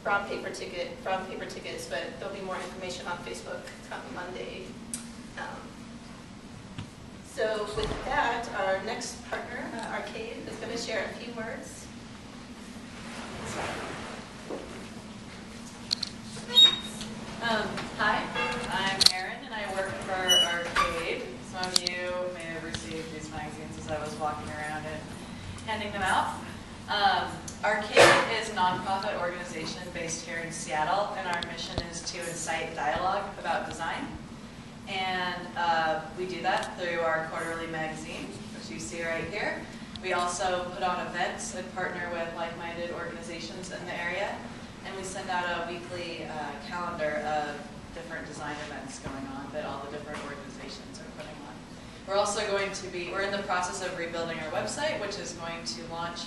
brown paper tickets, but there'll be more information on Facebook come Monday. So with that, our next partner, Arcade, is going to share a few words. Hi, I'm Erin, and I work for Arcade. Some of you may have received these magazines as I was walking around and handing them out. Arcade is a nonprofit organization based here in Seattle, and our mission is to incite dialogue about design. And we do that through our quarterly magazine, which you see right here. We also put on events and partner with like-minded organizations in the area. And we send out a weekly calendar of different design events going on that all the different organizations are putting on. We're also going to be, we're in the process of rebuilding our website, which is going to launch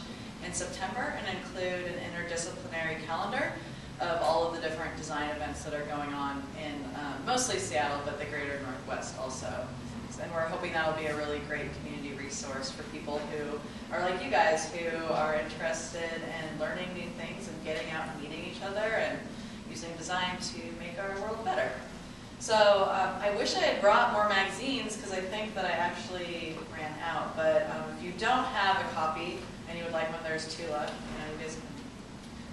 in September and include an interdisciplinary calendar of all of the different design events that are going on in mostly Seattle, but the greater Northwest also. And we're hoping that'll be a really great community resource for people who are like you guys, who are interested in learning new things and getting out and meeting each other and using design to make our world better. So I wish I had brought more magazines because I think that I actually ran out. But if you don't have a copy and you would like one, there's 2 left. You guys can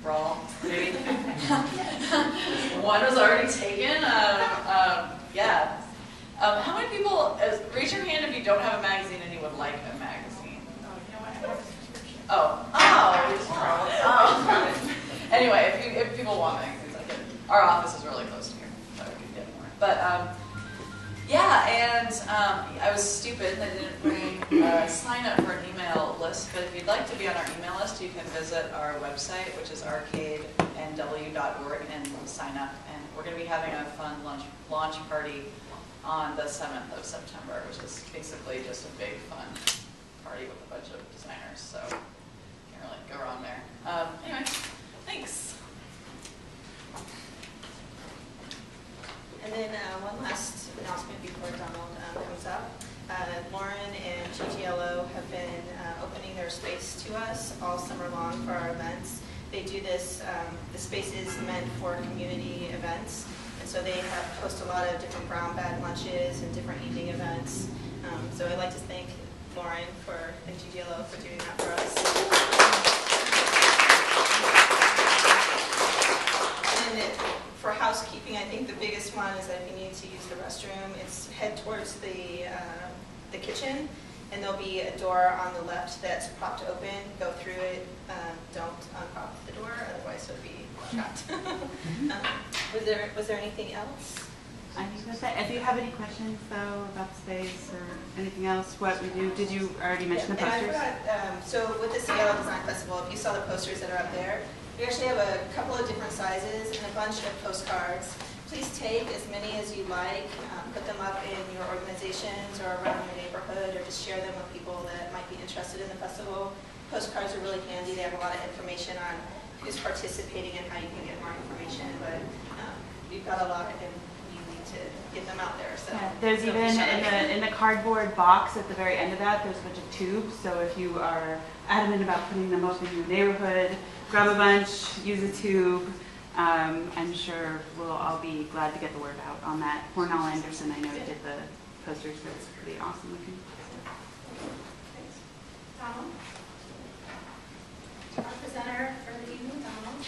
brawl, maybe. One was already taken. Yeah. How many people, raise your hand if you don't have a magazine and you would like a magazine. Anyway, if people want magazines, I can. Our office is really close to here, so we can get more. But yeah, and I was stupid. I didn't bring sign up for an email list. But if you'd like to be on our email list, you can visit our website, which is arcadenw.org, and sign up. And we're going to be having a fun launch party on the 7th of September, which is basically just a big fun party with a bunch of designers, so can't really go wrong there. Anyway, thanks. And then one last announcement before Donald comes up. Lauren and GGLO have been opening their space to us all summer long for our events. They do this, the space is meant for community events. And so they host a lot of different brown bag lunches and different evening events. So I'd like to thank Lauren and GGLO for doing that for us. And for housekeeping, I think the biggest one is that if you need to use the restroom, it's head towards the kitchen, and there'll be a door on the left that's propped open. Go through it. Don't unprop the door, otherwise it'll be shut. Was there anything else? I think that's it. If you have any questions, though, about space or anything else, what we do, did you already mention the posters? And I forgot, so with the Seattle Design Festival, if you saw the posters that are up there, we actually have a couple of different sizes and a bunch of postcards. Please take as many as you like, put them up in your organizations or around your neighborhood, or just share them with people that might be interested in the festival. Postcards are really handy. They have a lot of information on who's participating and how you can get more information, but we've got a lot and you need to get them out there. So yeah, there's even in the cardboard box at the very end of that, there's a bunch of tubes. So if you are adamant about putting them up in your neighborhood, grab a bunch, use a tube. I'm sure we'll all be glad to get the word out on that. Cornell Anderson, I know, did the posters. That's pretty awesome looking. Thanks. Donald? Our presenter for the evening, Donald.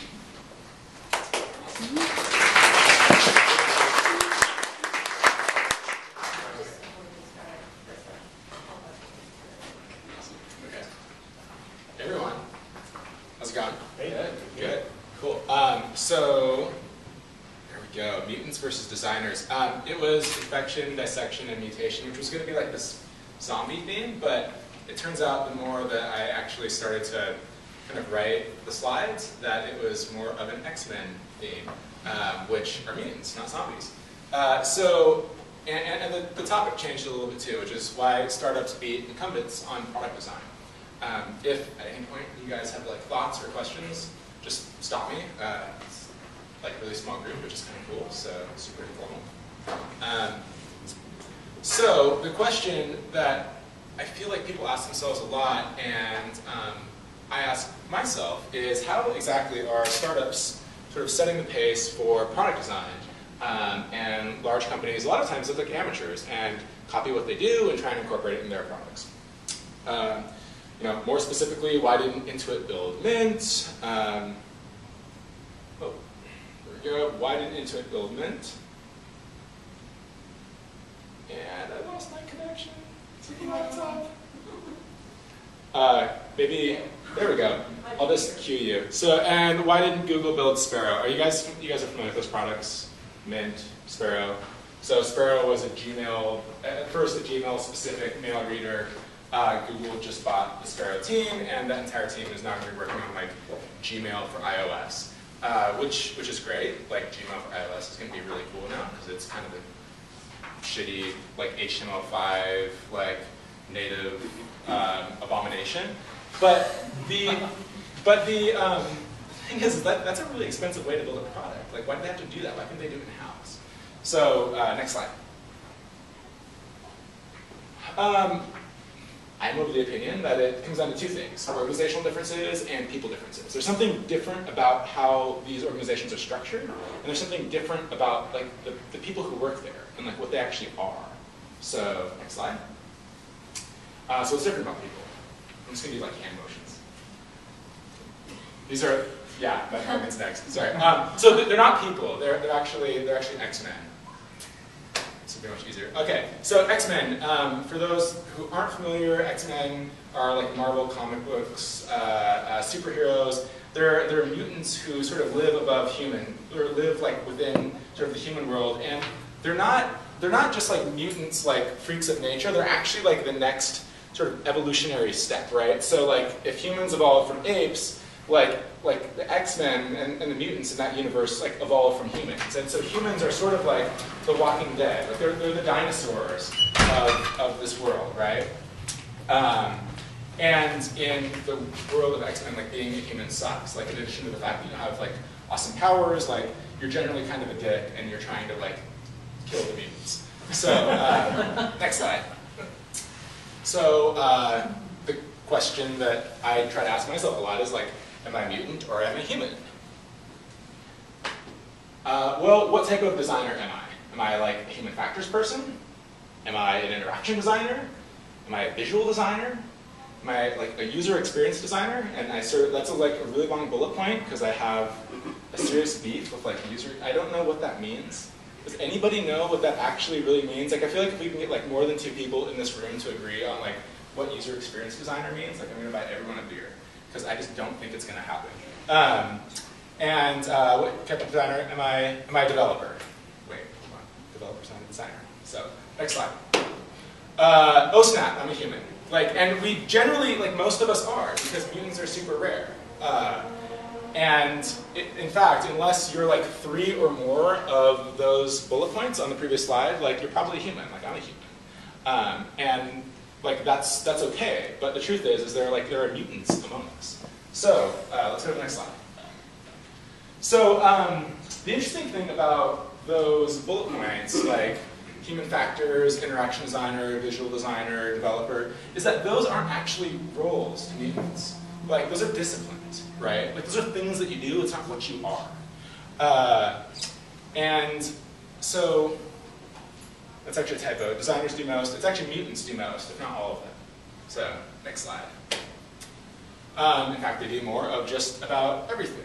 Okay. Hey everyone. How's it going? Hey. Good. Cool. So there we go. Mutants versus designers. It was infection, dissection, and mutation, which was going to be like this zombie theme, but it turns out the more that I actually started to kind of write the slides, that it was more of an X-Men theme, which are mutants, not zombies. And the topic changed a little bit too, which is why startups beat incumbents on product design. If at any point you guys have like thoughts or questions, just stop me. It's like a really small group, which is kind of cool, so super informal. So the question that I feel like people ask themselves a lot, and I ask myself, is how exactly are startups sort of setting the pace for product design. And large companies, a lot of times, look like amateurs and copy what they do and try and incorporate it in their products. More specifically, why didn't Intuit build Mint? There we go. Why didn't Intuit build Mint? And I lost my connection to the laptop. Maybe, there we go. I'll just cue you. So, and why didn't Google build Sparrow? Are you guys are familiar with those products? Mint, Sparrow. So Sparrow was a Gmail, at first a Gmail specific mail reader. Google just bought the Sparrow team, and that entire team is now going to be working on like Gmail for iOS, which is great. Like Gmail for iOS is going to be really cool now because it's kind of a shitty like HTML5 like native abomination. But the thing is that that's a really expensive way to build a product. Like, why do they have to do that? Why can't they do it in-house? So, next slide. I'm of the opinion that it comes down to two things: organizational differences and people differences. There's something different about how these organizations are structured, and there's something different about like the people who work there and like what they actually are. So, next slide. So it's different about people. I'm just going to do like hand motions. These are, yeah, that happens next. Sorry. So they're not people. They're actually X-Men. This will be much easier. Okay, so X-Men. For those who aren't familiar, X-Men are like Marvel comic books superheroes. They're mutants who sort of live above human, or live like within sort of the human world, and they're not just like mutants, like freaks of nature. They're actually like the next sort of evolutionary step, right? So like if humans evolved from apes, like the X-Men and the mutants in that universe like evolved from humans. And so humans are sort of like the Walking Dead. Like they're the dinosaurs of this world, right? And in the world of X-Men, like being a human sucks. Like in addition to the fact that you have like awesome powers, like you're generally kind of a dick and you're trying to like kill the mutants. So next slide. So the question that I try to ask myself a lot is like, am I a mutant or am I a human? Well, what type of designer am I? Am I like a human factors person? Am I an interaction designer? Am I a visual designer? Am I like a user experience designer? And that's like a really long bullet point because I have a serious beef with like user. I don't know what that means. Does anybody know what that actually really means? Like I feel like if we can get like more than 2 people in this room to agree on like what user experience designer means, like I'm going to buy everyone a beer because I just don't think it's going to happen. What type of designer am I? Am I a developer? Wait, hold on. Developer's not a designer. So next slide. Oh snap! I'm a human. Like, and we generally, like most of us are, because mutants are super rare. In fact, unless you're like 3 or more of those bullet points on the previous slide, like you're probably human. Like I'm a human, and like that's okay. But the truth is there are mutants among us. So let's go to the next slide. So the interesting thing about those bullet points, like human factors, interaction designer, visual designer, developer, is that those aren't actually roles to mutants. Like those are disciplines, right? Like those are things that you do, it's not what you are. And so, that's actually a typo. Designers do most, it's actually mutants do most, if not all of them. So, next slide. In fact, they do more of just about everything.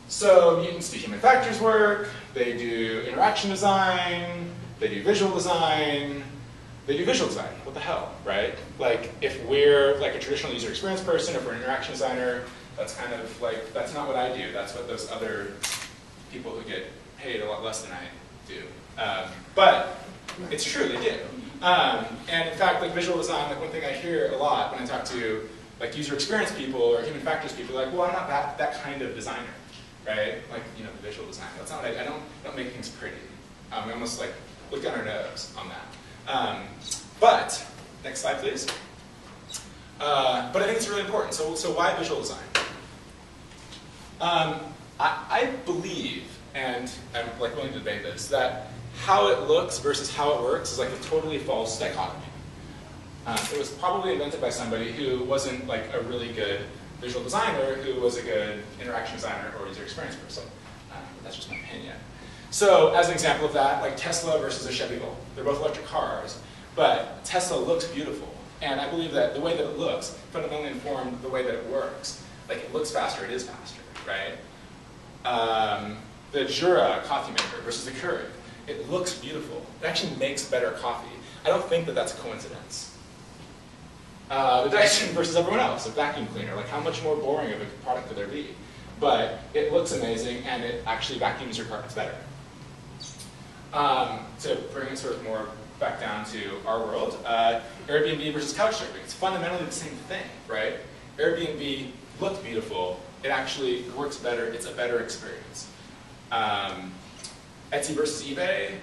So, mutants do human factors work, they do interaction design, they do visual design, they do visual design. What the hell, right? Like, if we're like a traditional user experience person, if we're an interaction designer, that's kind of like, that's not what I do. That's what those other people who get paid a lot less than I do. But it's true, they do. And in fact, like visual design, like one thing I hear a lot when I talk to like user experience people or human factors people, like, well, I'm not that kind of designer, right? Like, you know, the visual design. That's not what I don't make things pretty. We almost like look down our nose on that. But next slide, please. But I think it's really important. So why visual design? I believe, and I'm like willing to debate this, that how it looks versus how it works is like a totally false dichotomy. It was probably invented by somebody who wasn't like a really good visual designer who was a good interaction designer or user experience person. That's just my opinion. So as an example of that, like Tesla versus a Chevy Volt. They're both electric cars, but Tesla looks beautiful. And I believe that the way that it looks fundamentally informed the way that it works. Like it looks faster, it is faster, right? The Jura coffee maker versus the Keurig. It looks beautiful. It actually makes better coffee. I don't think that that's a coincidence. The Dyson versus everyone else, a vacuum cleaner. Like how much more boring of a product could there be? But it looks amazing and it actually vacuums your carpets better. To bring it sort of more back down to our world, Airbnb versus couch surfing. It's fundamentally the same thing, right? Airbnb looked beautiful. It actually works better. It's a better experience. Etsy versus eBay.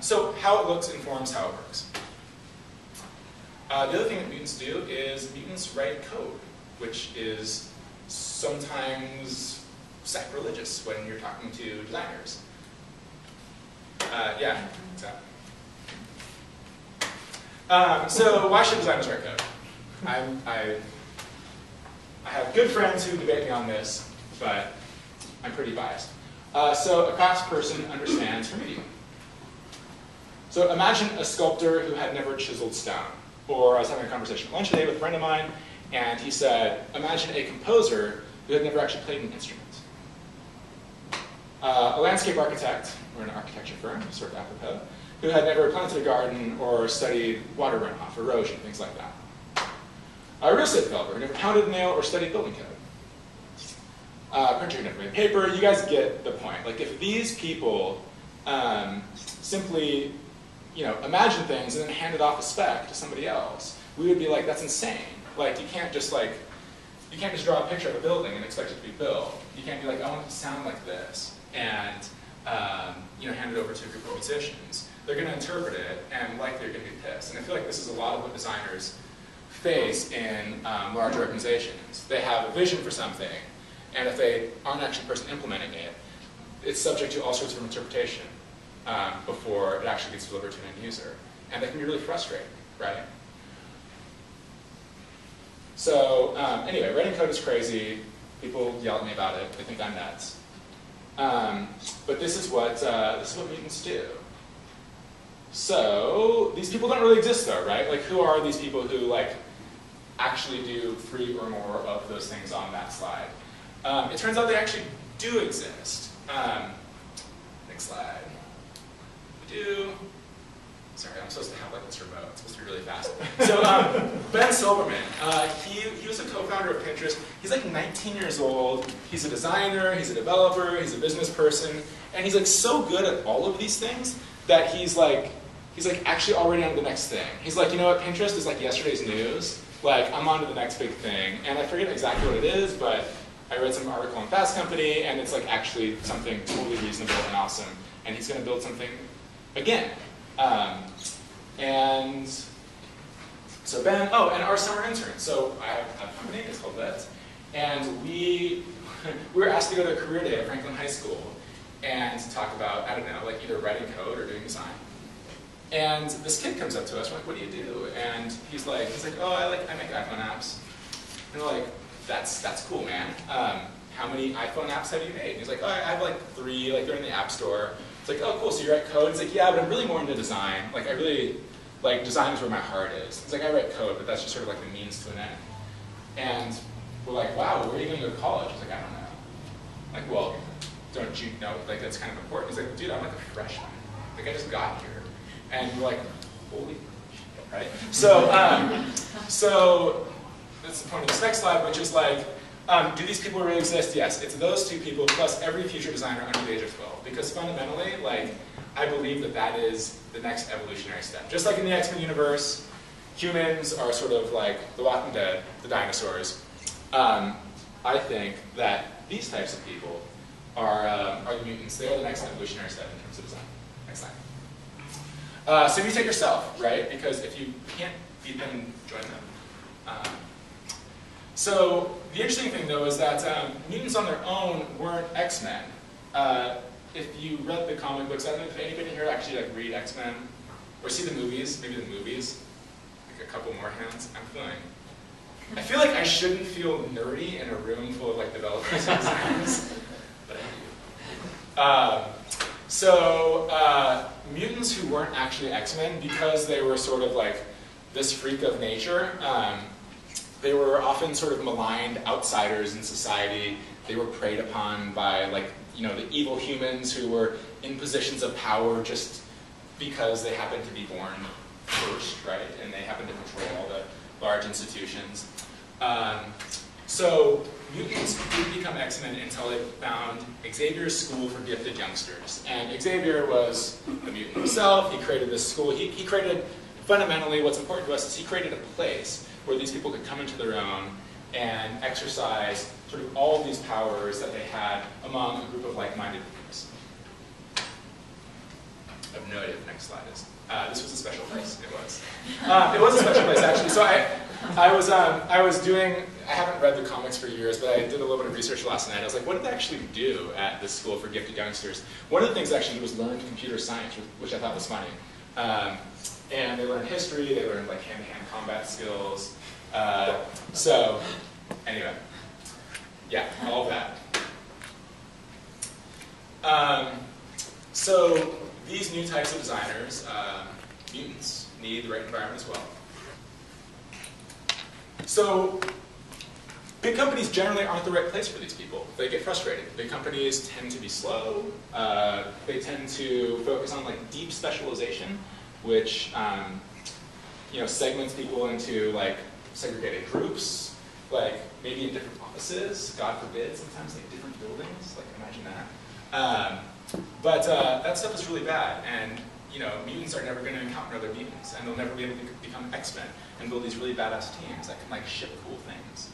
So how it looks informs how it works. The other thing that mutants do is mutants write code, which is sometimes sacrilegious when you're talking to designers. Yeah, exactly. So why should designers write code? I have good friends who debate me on this, but I'm pretty biased. So a craftsperson understands her medium. So imagine a sculptor who had never chiseled stone. Or I was having a conversation at lunch today with a friend of mine, and he said, imagine a composer who had never actually played an instrument. A landscape architect, or an architecture firm, sort of apropos, who had never planted a garden or studied water runoff, erosion, things like that. A real estate developer who never pounded a nail or studied building code. Printer who never made paper. You guys get the point. Like if these people simply imagine things and then hand it off a spec to somebody else, we would be like, that's insane. Like you can't just draw a picture of a building and expect it to be built. You can't be like, I want it to sound like this, and hand it over to a group of musicians. They're going to interpret it, and likely they're going to be pissed. And I feel like this is a lot of what designers face in large organizations. They have a vision for something, and if they aren't actually the person implementing it, it's subject to all sorts of interpretation before it actually gets delivered to an end user. And that can be really frustrating, right? So anyway, writing code is crazy. People yell at me about it. They think I'm nuts. But this is what mutants do. So these people don't really exist, though, right? Like, who are these people who actually do 3 or more of those things on that slide? It turns out they actually do exist. Next slide. We do. Sorry, I'm supposed to have this remote. It's supposed to be really fast. So Ben Silverman, he was a co-founder of Pinterest. He's like 19 years old. He's a designer, he's a developer, he's a business person, and he's so good at all of these things that he's actually already on the next thing. He's like, you know what, Pinterest is like yesterday's news. Like, I'm on to the next big thing. And I forget exactly what it is, but I read some article on Fast Company, and it's actually something totally reasonable and awesome. And he's going to build something again. And so Ben, and our summer intern. So I have a company, it's called LIFFFT, and we were asked to go to a career day at Franklin High School and talk about, I don't know, either writing code or doing design. And this kid comes up to us, we're like, what do you do? And he's like, oh, I make iPhone apps. And we're like, that's cool, man. How many iPhone apps have you made? And he's like, oh, I have 3, they're in the App Store. It's like, oh, cool, so you write code? He's like, yeah, but I'm really more into design. I really, design is where my heart is. It's like, I write code, but that's just sort of the means to an end. And we're like, wow, where are you going to go to college? He's like, I don't know. Well, don't you know, that's kind of important. He's like, dude, I'm a freshman. I just got here. And we're like, holy shit, right? So, so that's the point of this next slide, which is do these people really exist? Yes, it's those 2 people plus every future designer under the age of 12. Because fundamentally, I believe that is the next evolutionary step. Just like in the X-Men universe, humans are sort of like the Walking Dead, the dinosaurs. I think that these types of people are the mutants. They are the next evolutionary step in terms of design. Next slide. So imitate yourself, right? Because if you can't beat them, join them. So the interesting thing, though, is that mutants on their own weren't X-Men. If you read the comic books, I don't know if anybody here actually read X-Men or see the movies, maybe the movies. A couple more hands. I'm feeling I feel like I shouldn't feel nerdy in a room full of like developers and designers, but I do. Mutants who weren't actually X-Men, because they were sort of like this freak of nature, they were often sort of maligned outsiders in society. They were preyed upon by like, you know, the evil humans who were in positions of power just because they happened to be born first, right? And they happened to control all the large institutions. So mutants didn't become X-Men until they found Xavier's School for Gifted Youngsters. And Xavier was a mutant himself. He created this school. He created, fundamentally, what's important to us is he created a place where these people could come into their own and exercise sort of all of these powers that they had among a group of like-minded peers. I have no idea what the next slide is. This was a special place. It was. It was a special place, actually. So I haven't read the comics for years, but I did a little bit of research last night. I was like, what did they actually do at this school for gifted youngsters? One of the things actually was learned computer science, which I thought was funny. And they learned history, they learned like hand-to-hand combat skills. So anyway, yeah, all of that. So these new types of designers, mutants, need the right environment as well. So big companies generally aren't the right place for these people. They get frustrated. Big companies tend to be slow. They tend to focus on like deep specialization, which you know, segments people into like segregated groups, like maybe in different offices. God forbid, sometimes like different buildings. Like imagine that. But that stuff is really bad, and you know, mutants are never going to encounter other mutants, and they'll never be able to become X-Men and build these really badass teams that can like ship cool things.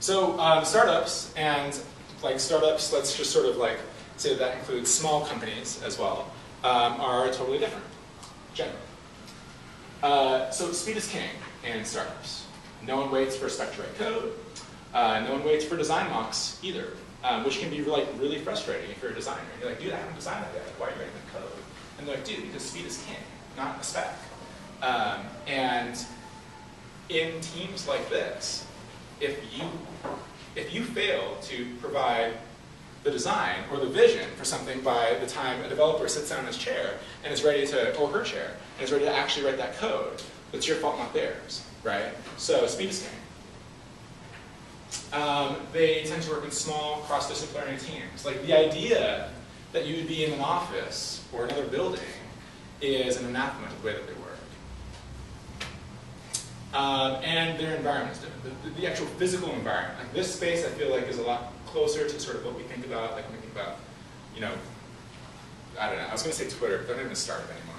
So startups, and like startups, let's just sort of like say that includes small companies as well, are totally different, generally. So speed is king in startups. No one waits for spec to write code. No one waits for design mocks either, which can be like really frustrating if you're a designer. You're like, dude, I haven't designed that yet. Like, why are you writing the code? And they're like, dude, because speed is king, not a spec. And in teams like this, if you fail to provide the design or the vision for something by the time a developer sits down in his chair and is ready to, or her chair, and is ready to actually write that code, it's your fault, not theirs, right? So speed is king. They tend to work in small, cross-disciplinary teams. Like the idea that you would be in an office or another building is an anathema to the way that they work. And their environment is different. The actual physical environment. Like this space, I feel like, is a lot closer to sort of what we think about, like when we think about, you know, I don't know, I was going to say Twitter, but don't even start it anymore.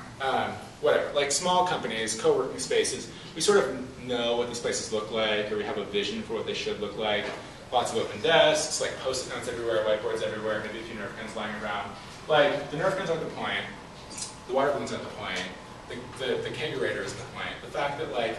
Whatever, like small companies, co-working spaces, we sort of know what these places look like, or we have a vision for what they should look like. Lots of open desks, like post-it notes everywhere, whiteboards everywhere, maybe a few Nerf guns lying around. Like, the Nerf guns aren't the point, the water balloons aren't the point, the kangurator isn't the point. The fact that, like,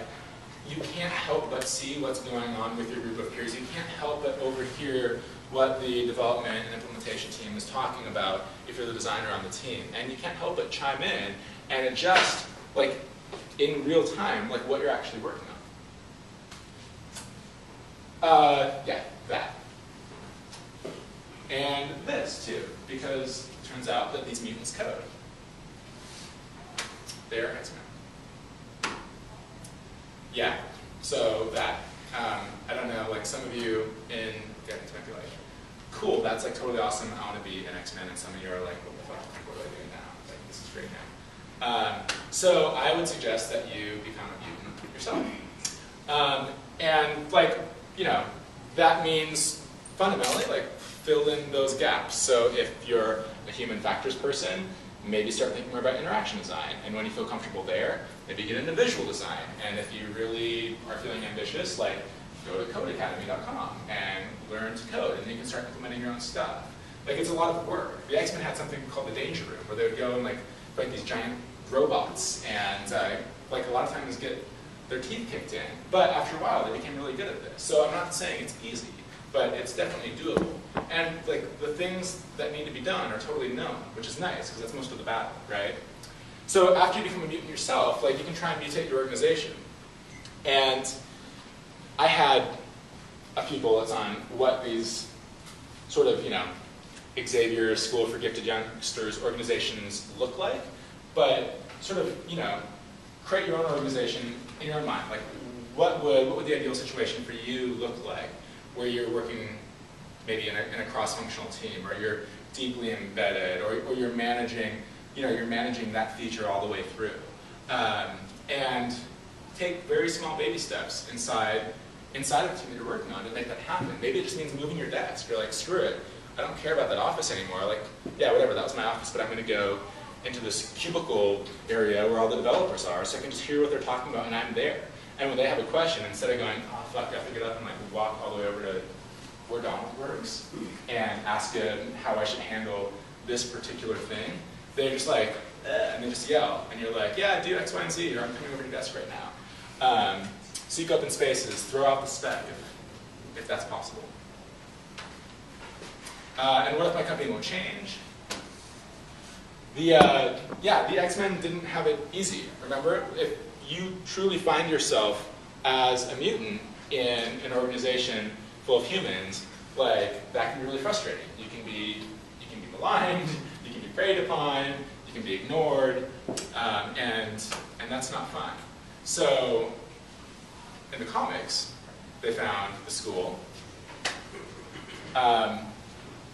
you can't help but see what's going on with your group of peers. You can't help but overhear what the development and implementation team is talking about if you're the designer on the team. And you can't help but chime in and adjust, like, in real time, like what you're actually working on. Yeah, that. And this, too, because it turns out that these mutants code. They're X-Men. Yeah, so that. I don't know, like some of you in Getting might be like, cool, that's like totally awesome, I want to be an X-Men, and some of you are like, what the fuck, what do I do now? Like, this is great now. So I would suggest that you become a mutant yourself. And like, you know, that means fundamentally like fill in those gaps. So if you're a human factors person, maybe start thinking more about interaction design. And when you feel comfortable there, maybe get into visual design. And if you really are feeling ambitious, like go to codeacademy.com and learn to code, and then you can start implementing your own stuff. Like it's a lot of work. The X-Men had something called the Danger Room, where they would go and like fight these giant robots, and like a lot of times get their teeth kicked in. But after a while, they became really good at this. So I'm not saying it's easy, but it's definitely doable. And like the things that need to be done are totally known, which is nice, because that's most of the battle, right? So after you become a mutant yourself, like you can try and mutate your organization. And I had a few bullets on what these sort of, Xavier School for Gifted Youngsters organizations look like, but sort of, create your own organization in your own mind. Like, what would the ideal situation for you look like, where you're working maybe in a cross-functional team, or you're deeply embedded, or you're managing, you're managing that feature all the way through, and take very small baby steps inside of the team that you're working on to make that happen. Maybe it just means moving your desk. You're like, screw it, I don't care about that office anymore. Like, yeah, whatever, that was my office, but I'm going to go into this cubicle area where all the developers are, so I can just hear what they're talking about, and I'm there. And when they have a question, instead of going, oh fuck, I have to get up and like walk all the way over to where Donald works and ask him how I should handle this particular thing, they're just like, and they just yell, and you're like, yeah, do X, Y, and Z, or I'm coming over to your desk right now. Seek open spaces, throw out the spec if that's possible. And what if my company won't change? The X-Men didn't have it easy. Remember, if you truly find yourself as a mutant in an organization full of humans, like, that can be really frustrating. You can be maligned, you can be preyed upon, you can be ignored, and that's not fun. So, in the comics, they found the school.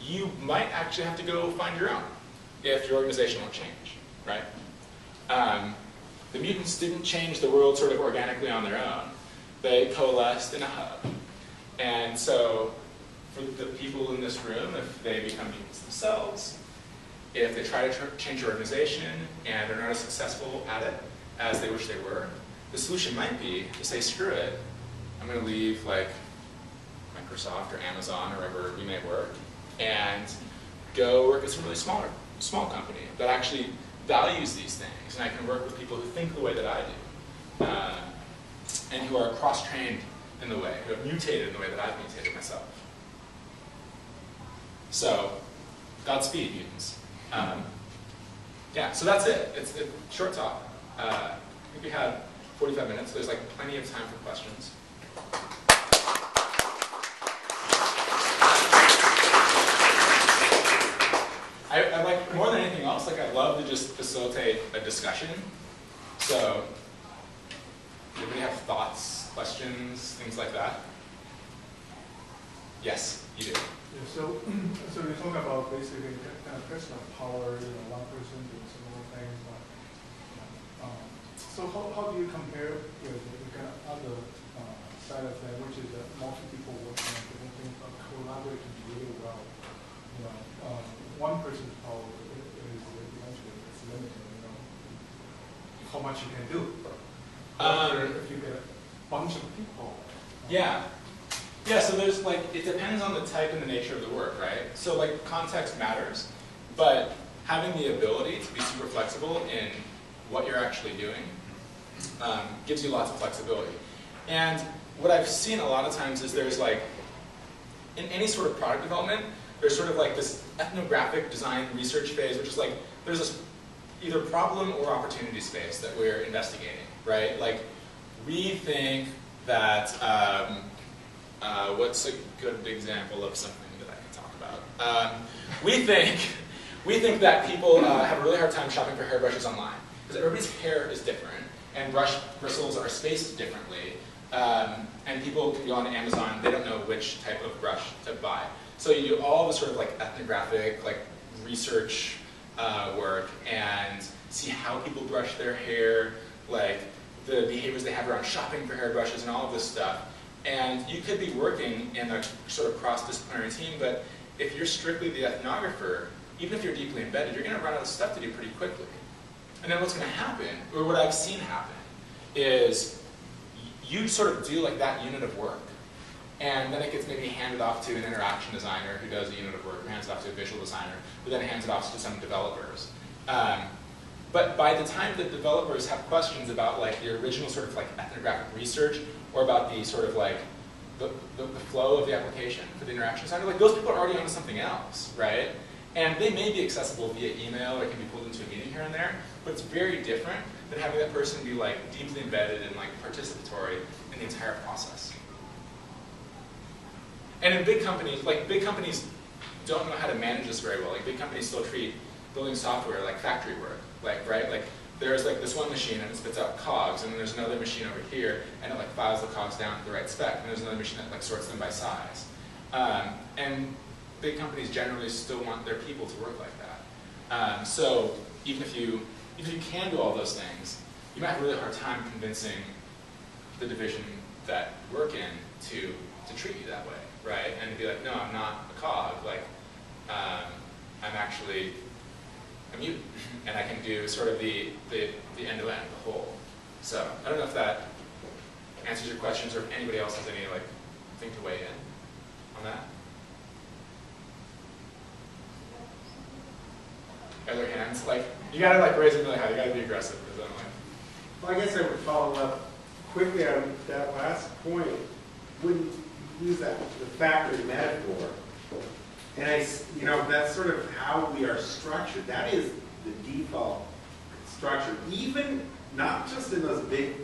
You might actually have to go find your own if your organization won't change, right? The mutants didn't change the world sort of organically on their own. They coalesced in a hub. And so, for the people in this room, if they become mutants themselves, if they try to change your organization and they're not as successful at it as they wish they were, the solution might be to say, screw it, I'm going to leave like Microsoft or Amazon or wherever we may work, and go work at some really small company that actually values these things, and I can work with people who think the way that I do, and who are cross-trained in the way, who have mutated in the way that I've mutated myself. So, Godspeed, mutants. Yeah, so that's it. It's a short talk. I think we had 45 minutes, so there's like plenty of time for questions. I like, more than anything else, like, I love to just facilitate a discussion. So, does anybody have thoughts, questions, things like that? Yes, you do. Yeah, so you talk about basically kind of personal power, one person doing similar things. So how do you compare with the kind of other side of that, which is that multiple people working on different things, but collaborating really well? One person's power is eventually limited. How much you can do. If you get a bunch of people. Yeah. Yeah, so there's like, it depends on the type and the nature of the work, right? So like, context matters, but having the ability to be super flexible in what you're actually doing gives you lots of flexibility. And what I've seen a lot of times is there's like, in any sort of product development, there's sort of like this ethnographic design research phase, which is like, there's this either problem or opportunity space that we're investigating, right? Like, we think that, what's a good example of something that I can talk about? We think that people have a really hard time shopping for hairbrushes online, because everybody's hair is different, and brush bristles are spaced differently, and people can go on Amazon, they don't know which type of brush to buy. So you do all the sort of like ethnographic, like research work, and see how people brush their hair, like the behaviors they have around shopping for hairbrushes and all of this stuff. And you could be working in a sort of cross-disciplinary team, but if you're strictly the ethnographer, even if you're deeply embedded, you're going to run out of stuff to do pretty quickly. And then what's going to happen, or what I've seen happen, is you sort of do like that unit of work, and then it gets maybe handed off to an interaction designer who does a unit of work, or hands it off to a visual designer, who then hands it off to some developers. But by the time the developers have questions about like the original sort of like ethnographic research, or about the sort of like the flow of the application for the interaction designer, like those people are already onto something else, right? And they may be accessible via email, or it can be pulled into a meeting here and there, but it's very different than having that person be like deeply embedded and like participatory in the entire process. And in big companies, don't know how to manage this very well. Like big companies still treat building software like factory work, right? Like there's like this one machine and it spits out cogs, and then there's another machine over here and it like files the cogs down to the right spec, and there's another machine that like sorts them by size. And big companies generally still want their people to work like that. So even if you can do all those things, you might have a really hard time convincing the division that you work in to treat you that way, right? And to be like, no, I'm not a cog. Like, I'm actually a mutant, and I can do sort of the end-to-end, the whole. So I don't know if that answers your questions, or if anybody else has any like thing to weigh in on that. Are there hands? Like, you gotta like raise it really high. You gotta be aggressive, because I'm like. Well, I guess I would follow up quickly on that last point. Wouldn't use that the factory metaphor, and that's sort of how we are structured. That is the default structure, even not just in those big,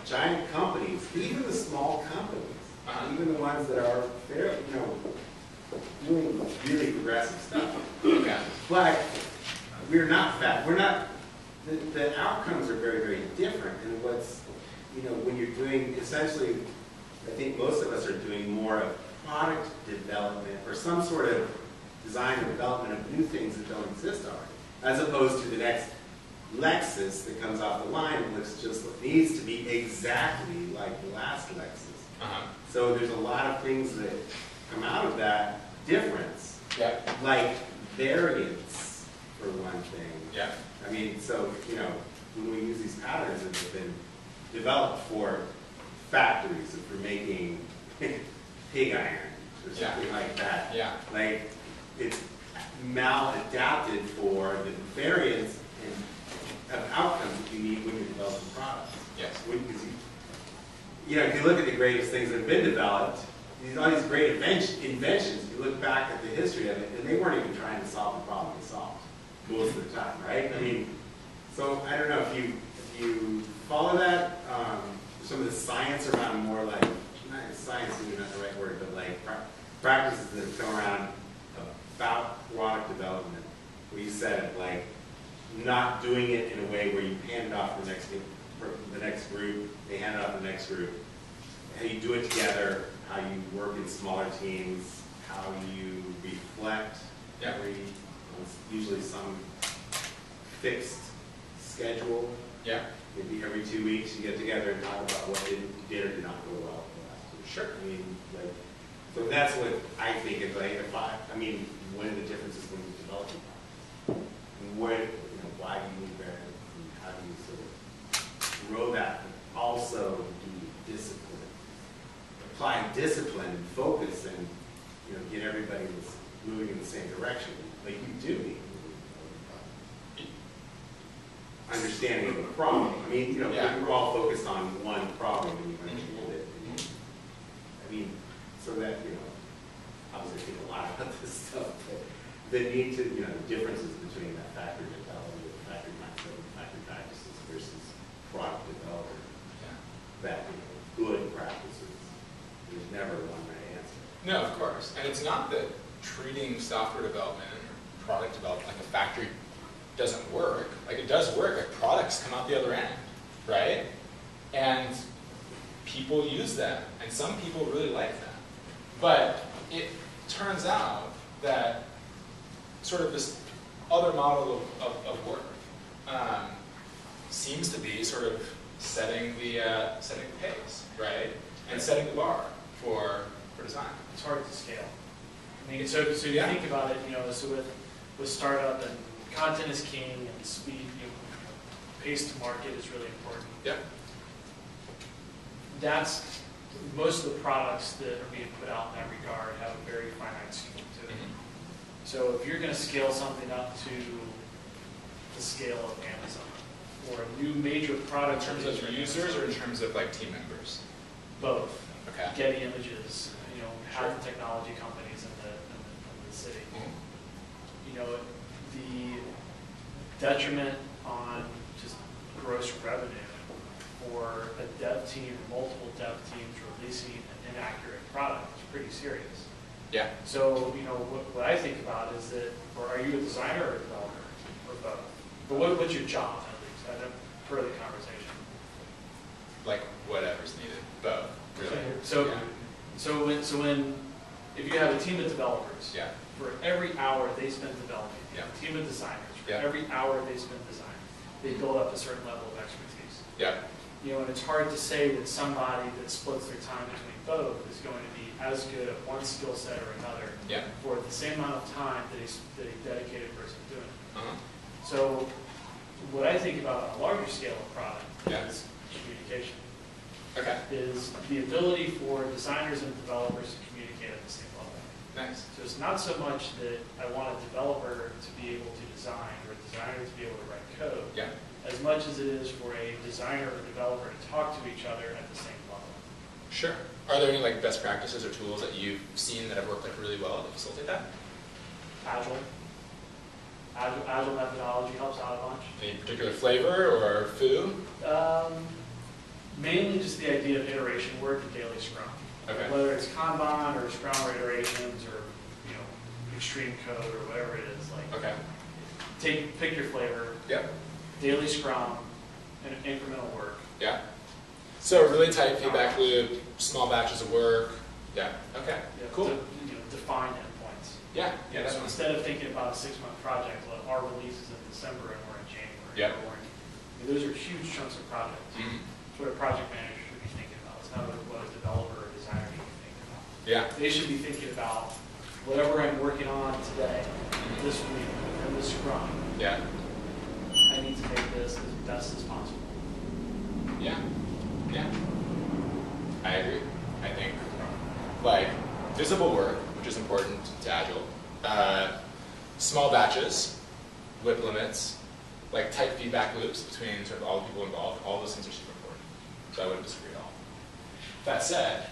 giant companies, even the small companies, even the ones that are fairly, doing really progressive stuff. Yeah. But we're not fat. We're not. The outcomes are very, very different. And what's, when you're doing essentially, I think most of us are doing more of product development or some sort of design and development of new things that don't exist already, as opposed to the next Lexus that comes off the line and needs to be exactly like the last Lexus. So there's a lot of things that come out of that difference, like variance for one thing. Yeah. I mean, so when we use these patterns that have been developed for factories, and for making pig iron or something like that, like it's maladapted for the variance of outcomes that you need when you're developing products. Yes. If you look at the greatest things that have been developed, all these great inventions, you look back at the history of it, and they weren't even trying to solve the problem they solved most of the time, right? I mean, so I don't know if you follow that, some of the science around more like, not science is not the right word, but like practices that have come around about product development, where you said like not doing it in a way where you hand it off to the next group, they hand it off to the next group, how you do it together, how you work in smaller teams, how you reflect usually some fixed schedule. Yeah. Maybe every 2 weeks you get together and talk about what did or did not go well. Sure. I mean, so that's what I think is like. One of the differences when you develop why do you need variance, and how do you sort of grow that, but also do discipline, apply discipline and focus, and get everybody moving in the same direction, like you do. Understanding of the problem. We're all focused on one problem and you understand it. So that, obviously I think a lot about this stuff, but the need to, the differences between that factory mentality, factory mindset, and factory practices versus product development. That, good practices. There's never one right answer. No, of course. And it's not that treating software development or product development like a factory doesn't work. Like, it does work. Like, products come out the other end, right? And people use them, and some people really like them. But it turns out that sort of this other model of work seems to be sort of setting the pace, right? And setting the bar for design. It's hard to scale. So you think about it, so with startup, and content is king, and speed, pace to market is really important. Yeah. That's most of the products that are being put out in that regard have a very finite scope to it. So if you're going to scale something up to the scale of Amazon, or a new major product in terms of users, or in terms of like team members? Both. Okay. Getty Images, half the technology companies in the city. you know, the detriment on just gross revenue for a dev team or multiple dev teams releasing an inaccurate product is pretty serious. Yeah. So, you know, what I think about is that, or are you a designer or a developer, or both? But what's your job, at least? I don't per the conversation. Like whatever's needed, both. Really. So, yeah. so when if you have a team of developers, Yeah. for every hour they spend developing, Yeah. a team of designers, for Yeah. every hour they spend designing, they build up a certain level of expertise. Yeah. You know, and it's hard to say that somebody that splits their time between both is going to be as good at one skill set or another Yeah. for the same amount of time that a dedicated person is doing it. Uh-huh. So what I think about on a larger scale of product Yeah. is communication. Okay. Is the ability for designers and developers to communicate at the same level. Nice. So it's not so much that I want a developer to be able to design or a designer to be able to write code, Yeah. as much as it is for a designer or developer to talk to each other at the same level. Sure. Are there any like best practices or tools that you've seen that have worked like really well to facilitate that? Agile methodology helps out a bunch. Any particular flavor or foo? Mainly just the idea of iteration work and daily scrum. Okay. Whether it's Kanban or Scrum or iterations or, you know, extreme code or whatever it is, like Okay. pick your flavor, Yep. daily Scrum, and incremental work. Yeah. So really tight feedback loop, small batches of work. Yeah. Okay. Yeah, Cool. you know, define endpoints. Yeah. Yeah. So Definitely. instead of thinking about a 6-month project, well, our release is in December and we're in January. Yep. Or I mean, those are huge chunks of projects. Mhm. That's what a project manager should be thinking about. It's not what a developer or designer should be thinking about. Yeah. They should be thinking about whatever I'm working on today, this week, and this Scrum. Yeah. I need to make this as best as possible. Yeah. Yeah. I agree. I think like visible work, which is important to Agile, small batches, WIP limits, like tight feedback loops between sort of all the people involved, all those things are super important. So I wouldn't disagree at all. That said,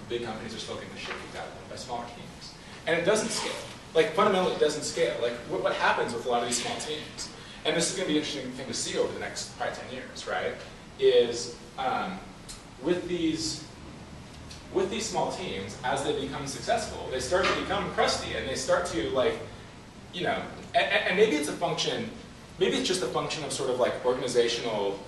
big companies are still getting the shit kicked out of them by smaller teams. And it doesn't scale. Like fundamentally it doesn't scale. Like what happens with a lot of these small teams, and this is going to be an interesting thing to see over the next probably 10 years, right, is with these small teams, as they become successful, they start to become crusty, and they start to like, you know, and maybe it's a function, maybe it's just a function of sort of like organizational,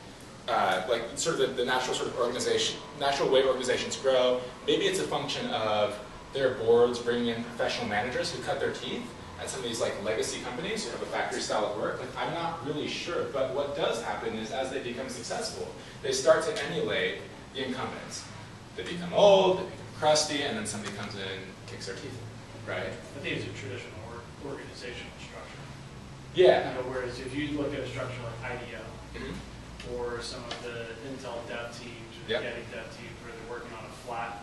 like sort of the natural sort of organization, natural way organizations grow. Maybe it's a function of their boards bringing in professional managers who cut their teeth at some of these like legacy companies who have a factory style of work. Like I'm not really sure, but what does happen is as they become successful, they start to emulate the incumbents. They become old, they become crusty, and then somebody comes in and kicks their teeth, right? I think it's a traditional organizational structure. Yeah. You know, whereas if you look at a structure like IDEO, Mhm. or some of the Intel dev teams or the Yep. Getty dev teams where they're working on a flat,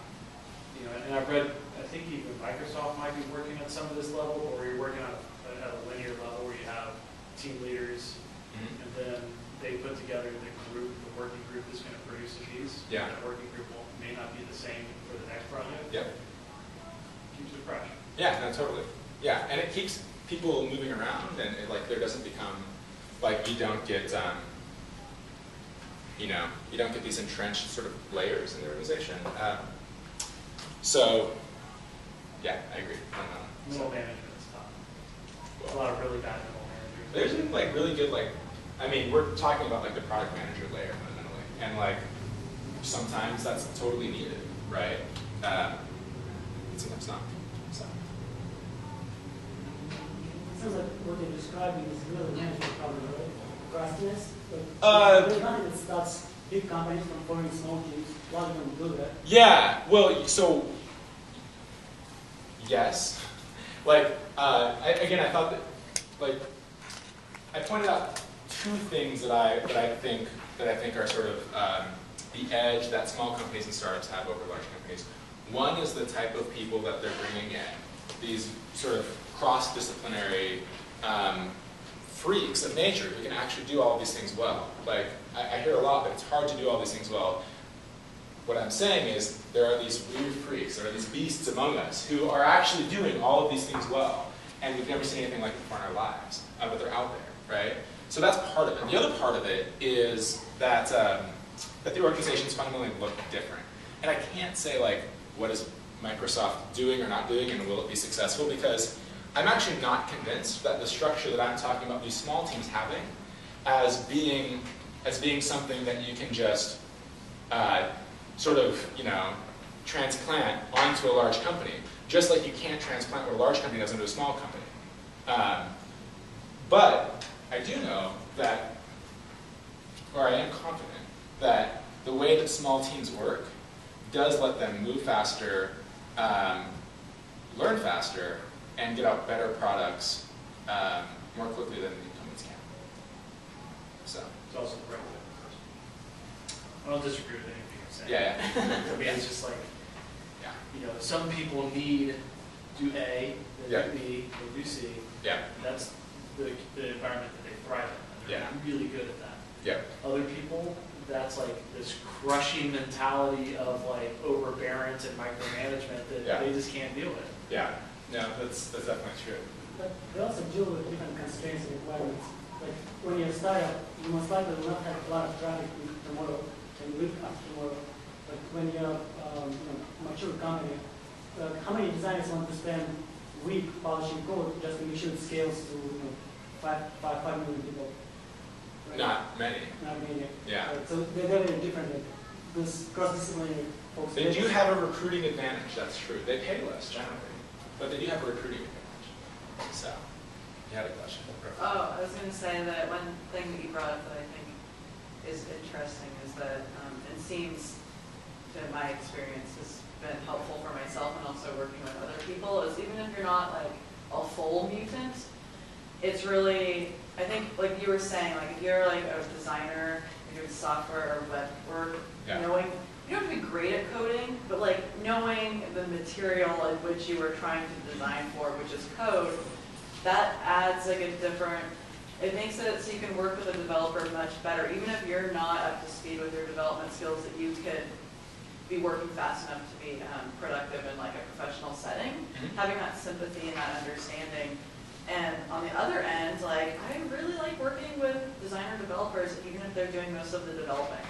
you know, and I've read, I think even Microsoft might be working at some of this level, or you're working on at a linear level where you have team leaders, Mhm. and then they put together the group, the working group that's going to produce a piece. Yeah. That working group may not be the same for the next project. Yep. Keeps it fresh. Yeah, no, totally. Yeah, and it keeps people moving around, and it, like there doesn't become like you don't get, you know, you don't get these entrenched sort of layers in the organization. So, yeah, I agree. Middle management is tough. A lot of really bad middle managers. There's been like really good like, I mean, we're talking about like the product manager layer fundamentally, and like sometimes that's totally needed, right? Sometimes not. So. Sounds like what you're describing is really management problem, right? Crustiness. There's nothing that stops big companies from forming small teams. Why do them do that? Yeah. Well, so yes. Like again, I thought that like I pointed out two things that I think are sort of the edge that small companies and startups have over large companies. One is the type of people that they're bringing in, these sort of cross-disciplinary freaks of nature who can actually do all of these things well. Like, I hear a lot, but it's hard to do all these things well. What I'm saying is there are these weird freaks, there are these beasts among us who are actually doing all of these things well. and we've never seen anything like it before in our lives, but they're out there, right? So that's part of it. The other part of it is that, that the organizations fundamentally look different. And I can't say, like, what is Microsoft doing or not doing, and will it be successful, because I'm actually not convinced that the structure that I'm talking about these small teams having as being something that you can just sort of, you know, transplant onto a large company, just like you can't transplant what a large company does into a small company. But I do know that, or I am confident, that the way that small teams work does let them move faster, learn faster, and get out better products more quickly than the incumbents can. So. It's also the right way. I don't disagree with anything you're saying. Yeah. I mean, it's just like, Yeah. you know, some people need do A, they Yeah. do B, they do C. Yeah. That's the environment that they thrive in. And they're really good at that. Yeah. Other people, that's like this crushing mentality of like overbearance and micromanagement that they just can't deal with. Yeah. No, that's definitely true. But they also deal with different constraints and requirements. Like when you're a startup, you most likely will not have a lot of traffic tomorrow and week after tomorrow. But when you're a mature company, how many designers want to spend a week polishing code just to make sure it scales to 5 million people? Right? Not many. Not many. Yeah. Right. So they're very different. Like, this cross-disciplinary folks. They do have a recruiting advantage, that's true. They pay less generally, but they do have a recruiting advantage. So, you had a question. Oh, I was going to say that one thing that you brought up that I think is interesting is that it seems, to my experience, has been helpful for myself and also working with other people, is even if you're not like a full mutant, it's really, I think, like you were saying, like if you're like a designer, you're doing software or web work, knowing, you don't have to be great at coding, but like knowing the material in which you were trying to design for, which is code, that adds like a different, it makes it so you can work with a developer much better, even if you're not up to speed with your development skills, that you could be working fast enough to be productive in like a professional setting. Having that sympathy and that understanding. And on the other end, like I really like working with designer developers, even if they're doing most of the developing,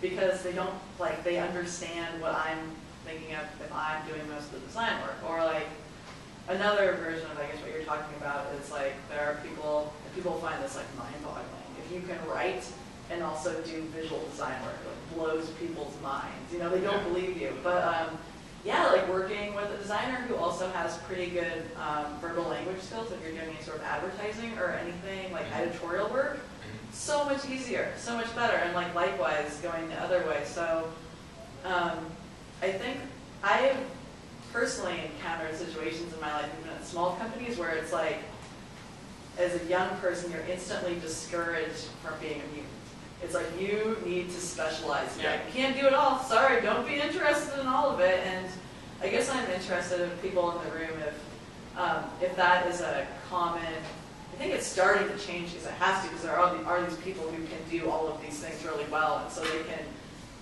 because they don't like they understand what I'm thinking of if I'm doing most of the design work. Or like another version of I guess what you're talking about is like there are people find this like mind-boggling. If you can write and also do visual design work, it like blows people's minds. You know, they don't believe you, but. Yeah, like working with a designer who also has pretty good verbal language skills if you're doing any sort of advertising or anything like editorial work, so much easier, so much better, and like likewise going the other way. So I think I've personally encountered situations in my life, even at small companies, where it's like, as a young person, you're instantly discouraged from being a mutant. It's like, you need to specialize. Yeah. You can't do it all. Sorry, don't be interested in all of it. And I guess I'm interested in people in the room if that is a common, I think it's starting to change because it has to, because there are these people who can do all of these things really well, and so they can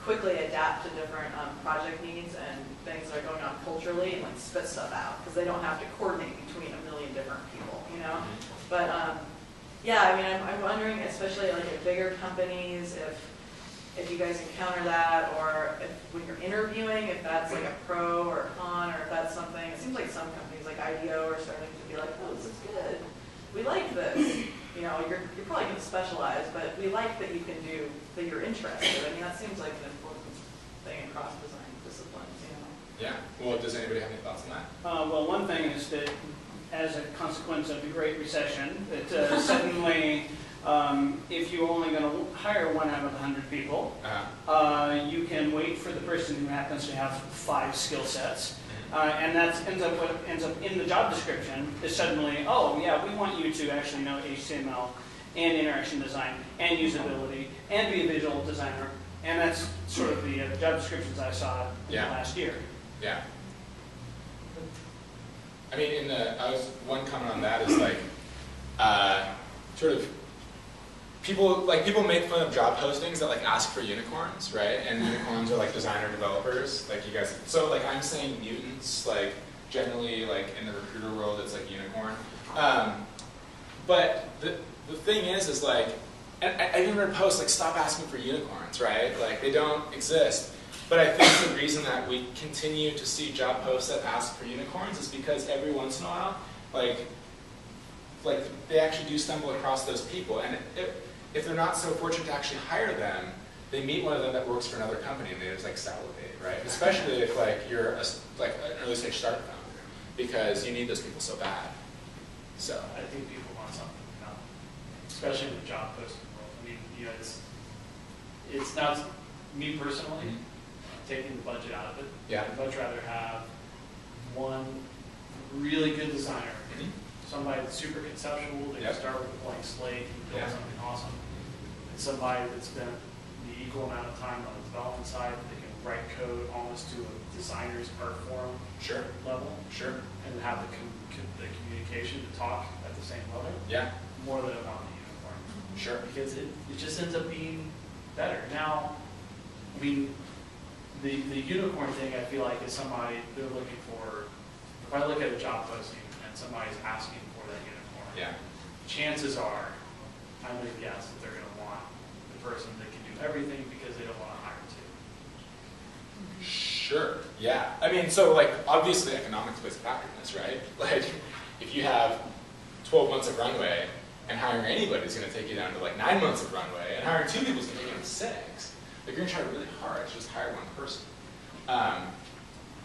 quickly adapt to different project needs and things that are going on culturally and like spit stuff out, because they don't have to coordinate between a million different people, you know? But yeah, I mean, I'm wondering, especially like at bigger companies, if you guys encounter that, or if when you're interviewing, if that's like a pro or a con, or if that's something. It seems like some companies like IDEO are starting to be like, oh, this is good. We like this. You know, you're probably going to specialize, but we like that you can do, that you're interested. I mean, that seems like an important thing across design disciplines, you know? Yeah. Well, does anybody have any thoughts on that? Well, one thing is that as a consequence of the Great Recession, that suddenly, if you're only going to hire 1 out of 100 people, you can wait for the person who happens to have 5 skill sets. And that ends up in the job description is suddenly, oh yeah, we want you to actually know HTML and interaction design and usability and be a visual designer. And that's sort of the job descriptions I saw in the last year. Yeah. I mean, one comment on that is like, sort of, people make fun of job postings that like ask for unicorns, right? And unicorns are like designer developers, like you guys. So like I'm saying mutants like generally, like in the recruiter world, it's like unicorn. But the thing is like, and I even read posts like, stop asking for unicorns, right? Like, they don't exist. But I think the reason that we continue to see job posts that ask for unicorns is because every once in a while, like they actually do stumble across those people. And if they're not so fortunate to actually hire them, they meet one of them that works for another company and they just like salivate, right? Especially if like you're like an early stage startup founder, because you need those people so bad. So I think people want something, you know, especially in the job posting world. I mean, you know, it's not me personally taking the budget out of it. Yeah. I'd much rather have one really good designer, somebody that's super conceptual, they can start with a blank slate and build something awesome, and somebody that's spent the equal amount of time on the development side, they can write code almost to a designer's art form level, and have the communication to talk at the same level. Yeah. More than I want the unicorn. Sure. Because it just ends up being better. Now, I mean, the unicorn thing, I feel like, is somebody they're looking for. If I look at a job posting and somebody's asking for that unicorn, chances are I'm going to guess that they're going to want the person that can do everything because they don't want to hire two. Sure. Yeah. I mean, so like obviously economics plays a factor in this, right? Like if you have 12 months of runway and hiring anybody is going to take you down to like 9 months of runway, and hiring 2 people is going to take you down to 6. Like you're going to try really hard to just hire one person.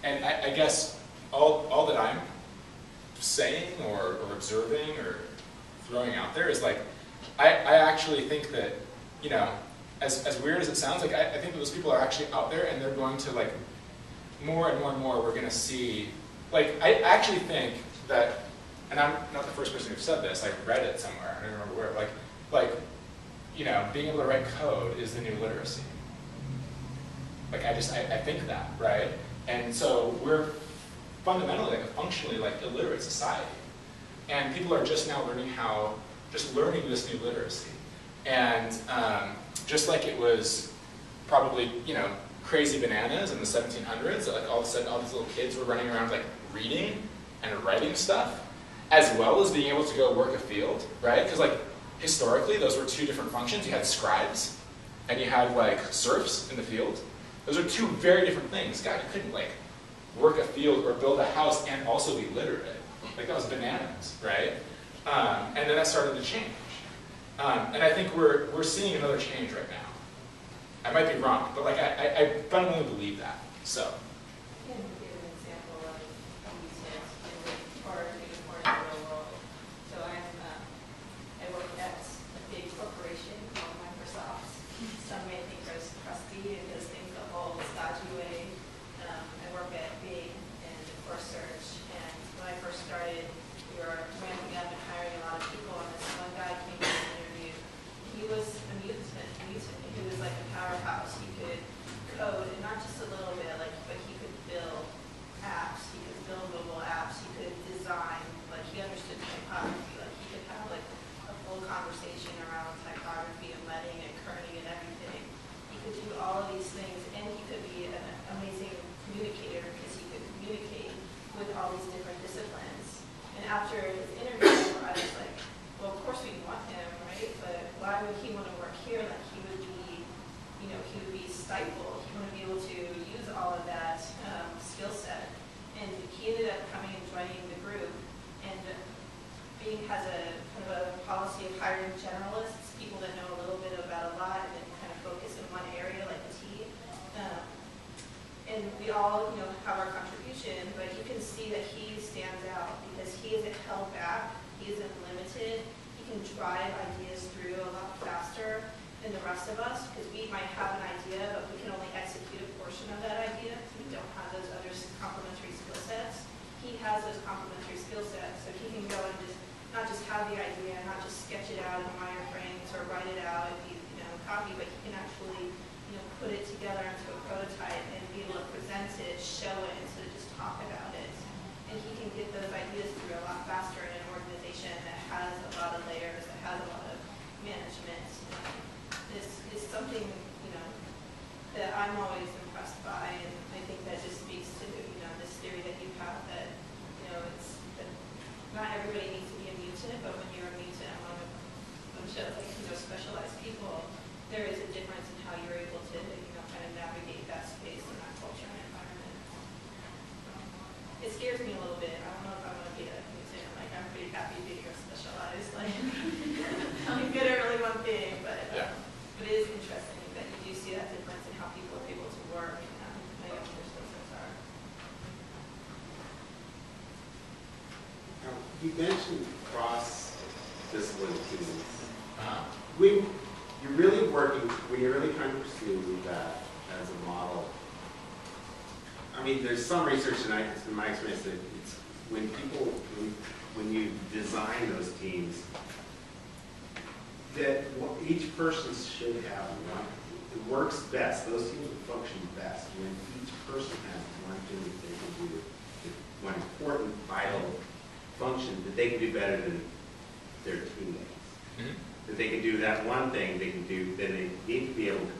And I guess all that I'm saying or observing or throwing out there is like, I actually think that, you know, as weird as it sounds, like I think that those people are actually out there and they're going to like, more and more and more we're going to see, like I actually think that, and I'm not the first person who said this, I read it somewhere, I don't remember where, like, you know, being able to write code is the new literacy. Like I think that, right? And so we're fundamentally, like functionally, like illiterate society. And people are just now learning learning this new literacy. And just like it was probably, you know, crazy bananas in the 1700s, like all of a sudden all these little kids were running around like reading and writing stuff, as well as being able to go work a field, right? Because like historically, those were 2 different functions. You had scribes and you had like serfs in the field. Those are 2 very different things. God, you couldn't like work a field or build a house and also be literate. Like that was bananas, right? And then that started to change. And I think we're seeing another change right now. I might be wrong, but like I fundamentally believe that. So. Can you give an example of use case or unicorn in the real world? So I work at a big corporation called Microsoft. Some may think I was crusty and does things the whole stodgy way. I work at Big in core search, and when I first started, we were ramping up and hiring a lot of people, and this one guy came to the interview. He was a mutant. He was like a powerhouse. He could code, and not just a little bit, like, but he could build apps. He could build mobile apps. He could design. Like he understood typography. Like he could have like a full conversation around typography and letting and kerning and everything. He could do all of these things, and he could be an amazing communicator because he could communicate with all these different disciplines. And after his interview, I was like, well, of course we want him, right? But why would he want to work here? Like he would be, you know, he would be stifled. He wouldn't be able to use all of that skill set. And he ended up coming and joining the group. And Bing has a kind of a policy of hiring generalists, people that know a little bit about a lot and kind of focus in one area, like the T. And we all, you know, have our contribution, but you can see that he stands out because he isn't held back, he isn't limited, he can drive ideas through a lot faster than the rest of us, because we might have an idea, but we can only execute a portion of that idea because we don't have those other complementary skill sets. He has those complementary skill sets, so he can go and just not just have the idea, not just sketch it out in wireframes or write it out and copy, but he can actually put it together into a prototype and be able to present it, show it, instead of just talk about it. And he can get those ideas through a lot faster in an organization that has a lot of layers, that has a lot of management. This is something, that I'm always impressed by, and I think that just speaks to, this theory that you have that it scares me a little bit. I don't know if I want to be a mutant. Like, I'm pretty happy being a specialized. Like, I'm good at really one thing, but it is interesting that you do see that difference in how people are able to work and how their skill sets are. Now, you mentioned cross-discipline teams. When you're really trying to pursue that as a model, I mean, there's some research tonight, in my experience, that it's when you design those teams, that each person should have one. It works best. Those teams will function best when each person has one thing that they can do, one important, vital function that they can do better than their teammates. Mm-hmm. That they can do that one thing they can do, then they need to be able to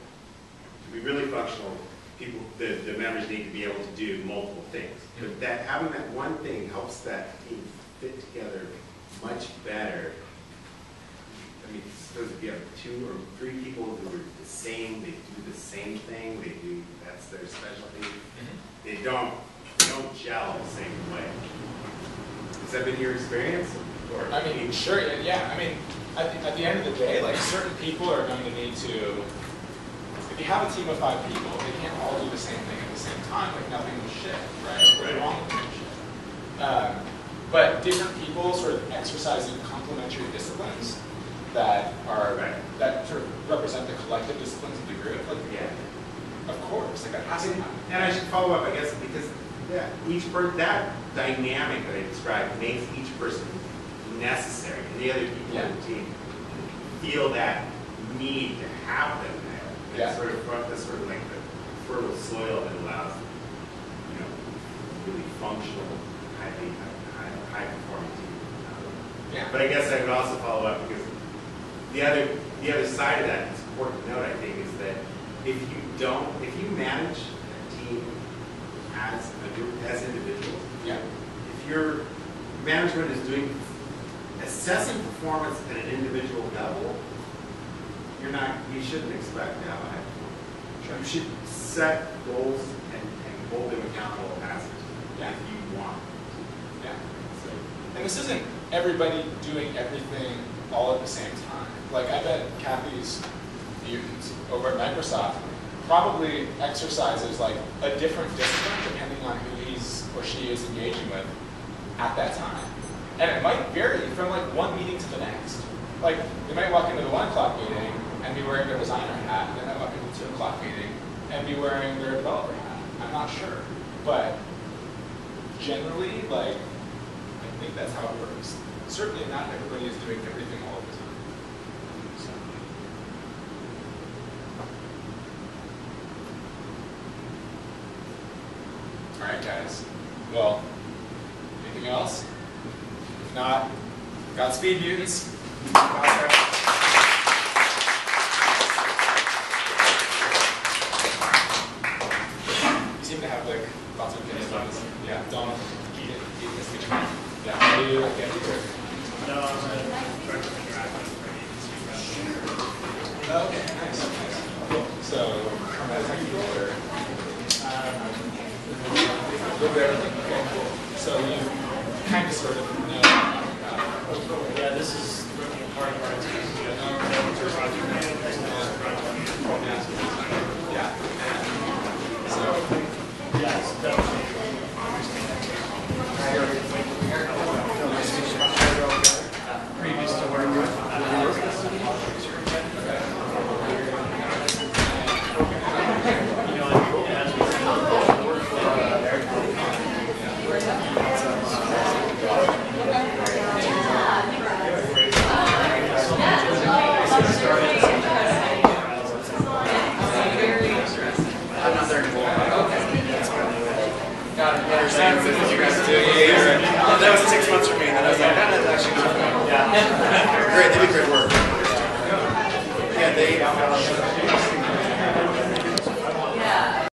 be really functional. People, the members need to be able to do multiple things. Mm-hmm. But that having that one thing helps that team fit together much better. I mean, suppose if you have 2 or 3 people who are the same, they do the same thing, that's their specialty. Mm-hmm. They don't gel the same way. Has that been your experience? Or I mean, sure, yeah. I mean, at the end of the day, like, certain people are going to need to, if you have a team of 5 people, they can't all do the same thing at the same time, like nothing will shift, right? What's wrong with shit? But different people sort of exercising complementary disciplines that sort of represent the collective disciplines of the group. Like, of course, like that has to happen. And I should follow up, I guess, because that dynamic that I described makes each person necessary, and the other people in the team feel that need to have them there. That's sort of like the fertile soil that allows, really functional, high performing team. But I guess I would also follow up because the other side of that, it's important to note, I think, is that if you manage a team as a group, as individuals, if your management is assessing performance at an individual level, you shouldn't expect to have a high performance. You should set goals and hold them accountable as a team if you want. So, and this isn't everybody doing everything all at the same time. Like, I bet Kathy's mutant over at Microsoft probably exercises like a different discipline depending on who he's or she is engaging with at that time. And it might vary from like one meeting to the next. Like, they might walk into the 1 o'clock meeting and be wearing their designer hat, and then they might walk into the 2 o'clock meeting and be wearing their developer hat. I'm not sure. But generally, like, I think that's how it works. Certainly not everybody is doing everything all the time. So. All right, guys. Well, anything else? If not, Godspeed, mutants. You seem to have like lots of opinions on this. Yeah, Donald, eat this picture. Yeah, how do you get it? No, I'm going to try to interact with Oh, okay, nice. Cool. So, from a technical order, okay, cool. So you kind of sort of know. Yeah, this is part of our team. Project management, project management.